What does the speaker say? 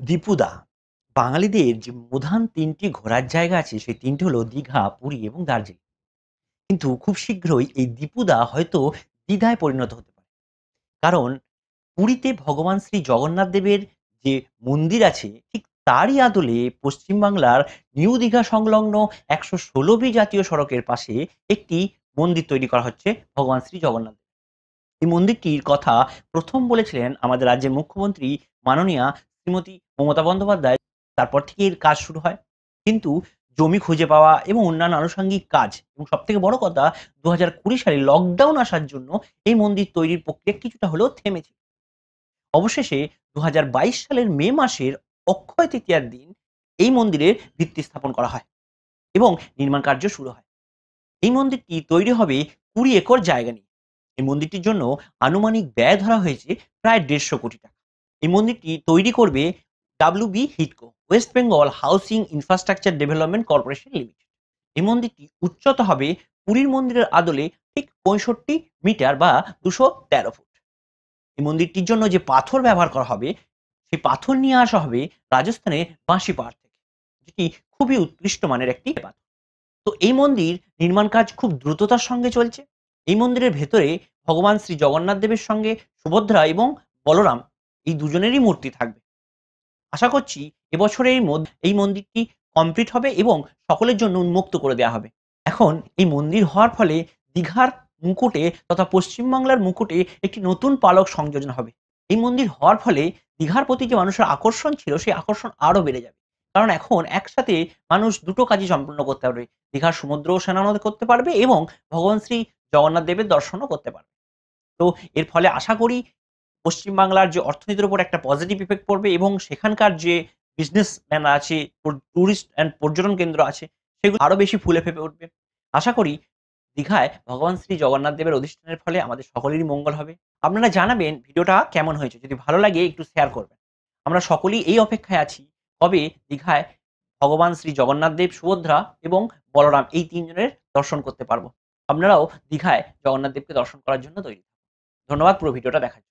দীপুদা বাঙালিদের যে প্রধান ৩টি ঘোরার জায়গা আছে সেই ৩টি হলো দীঘা, পুরী এবং দার্জিলিং। কিন্তু খুব শীঘ্রই এই দীপুদা হয়তো দ্বিধায় পরিণত হতে পারে। কারণ পুরীতে ভগবান শ্রী জগন্নাথ দেবের যে মন্দির আছে ঠিক তারই আদলে পশ্চিমবাংলার নিউ দীঘা সংলগ্ন ১১৬ বি জাতীয় সড়কের পাশে একটি মন্দির তৈরি করা হচ্ছে ভগবান শ্রী জগন্নাথ। এই মন্দিরটির কথা ১ম বলেছিলেন আমাদের রাজ্যের মুখ্যমন্ত্রী মাননীয়া শ্রীমতী মমতা বন্দ্যোপাধ্যায়। তারপর থেকে এর কাজ শুরু হয়। কিন্তু জমি খুঁজে পাওয়া এবং অন্যান্য আনুষঙ্গিক কাজ এবং সবথেকে বড় কথা ২০২০ সালে লকডাউন আসার জন্য এই মন্দির তৈরির প্রক্রিয়া কিছুটা হলেও থেমেছিল। অবশেষে ২০২২ সালের মে মাসের অক্ষয় তৃতীয়ার দিন এই মন্দিরের ভিত্তি স্থাপন করা হয় এবং নির্মাণ কার্য শুরু হয়। এই মন্দিরটি তৈরি হবে ২০ একর জায়গা নিয়ে। এই মন্দিরটির জন্য আনুমানিক ব্যয় ধরা হয়েছে প্রায় ১৫০ কোটি টাকা। এই মন্দিরটি তৈরি করবে WB হিডকো, West Bengal housing infrastructure development corporation limited. এই মন্দিরটি উচ্চতা হবে পুরীর মন্দিরের আদলে ঠিক ৬৫ মিটার বা ২১৩ ফুট। এই মন্দিরটির জন্য যে পাথর ব্যবহার করা হবে, সেই পাথর নিয়ে আসা হবে রাজস্থানের বাঁশি পাহাড় থেকে, যেটি খুবই উৎকৃষ্ট মানের একটি পাথর। তো এই মন্দির নির্মাণ কাজ খুব দ্রুততার সঙ্গে চলছে। এই মন্দিরের ভেতরে ভগবান শ্রী জগন্নাথ দেবের সঙ্গে সুভদ্রা এবং বলরাম এই দুজনেরই মূর্তি থাকবে। আশা করছি এবছরের মধ্যে এই মন্দিরটি কমপ্লিট হবে এবং সকলের জন্য উন্মুক্ত করে দেওয়া হবে। এখন এই মন্দির হওয়ার ফলে দীঘার মুকুটে তথা পশ্চিমবাংলার মুকুটে একটি নতুন পালক সংযোজন হবে। এই মন্দির হওয়ার ফলে দীঘার প্রতি যে মানুষের আকর্ষণ ছিল সেই আকর্ষণ আরো বেড়ে যাবে। কারণ এখন একসাথে মানুষ দুটো কাজই সম্পূর্ণ করতে পারবে। দীঘার সমুদ্রও স্নান করতে পারবে এবং ভগবান শ্রী জগন্নাথ দেবের দর্শনও করতে পারবে। তো এর ফলে আশা করি পশ্চিমবাংলার যে অর্থনীতির উপর একটা পজিটিভ ইফেক্ট পড়বে এবং সেখানকার যে বিজনেসম্যান আছে, টুরিস্ট অ্যান্ড পর্যটন কেন্দ্র আছে, সেগুলো আরো বেশি ফুলে ফেঁপে উঠবে। আশা করি দীঘায় ভগবান শ্রী জগন্নাথ দেবের অধিষ্ঠানের ফলে আমাদের সকলেরই মঙ্গল হবে। আপনারা জানাবেন ভিডিওটা কেমন হয়েছে? যদি ভালো লাগে একটু শেয়ার করবেন। আমরা সকলেই এই অপেক্ষায় আছি কবে দীঘায় ভগবান শ্রী জগন্নাথ দেব, সুভদ্রা এবং বলরাম এই ৩ জনের দর্শন করতে পারবো। আপনারাও দীঘায় জগন্নাথ দেবকে দর্শন করার জন্য তৈরি। ধন্যবাদ পুরো ভিডিওটা দেখার জন্য।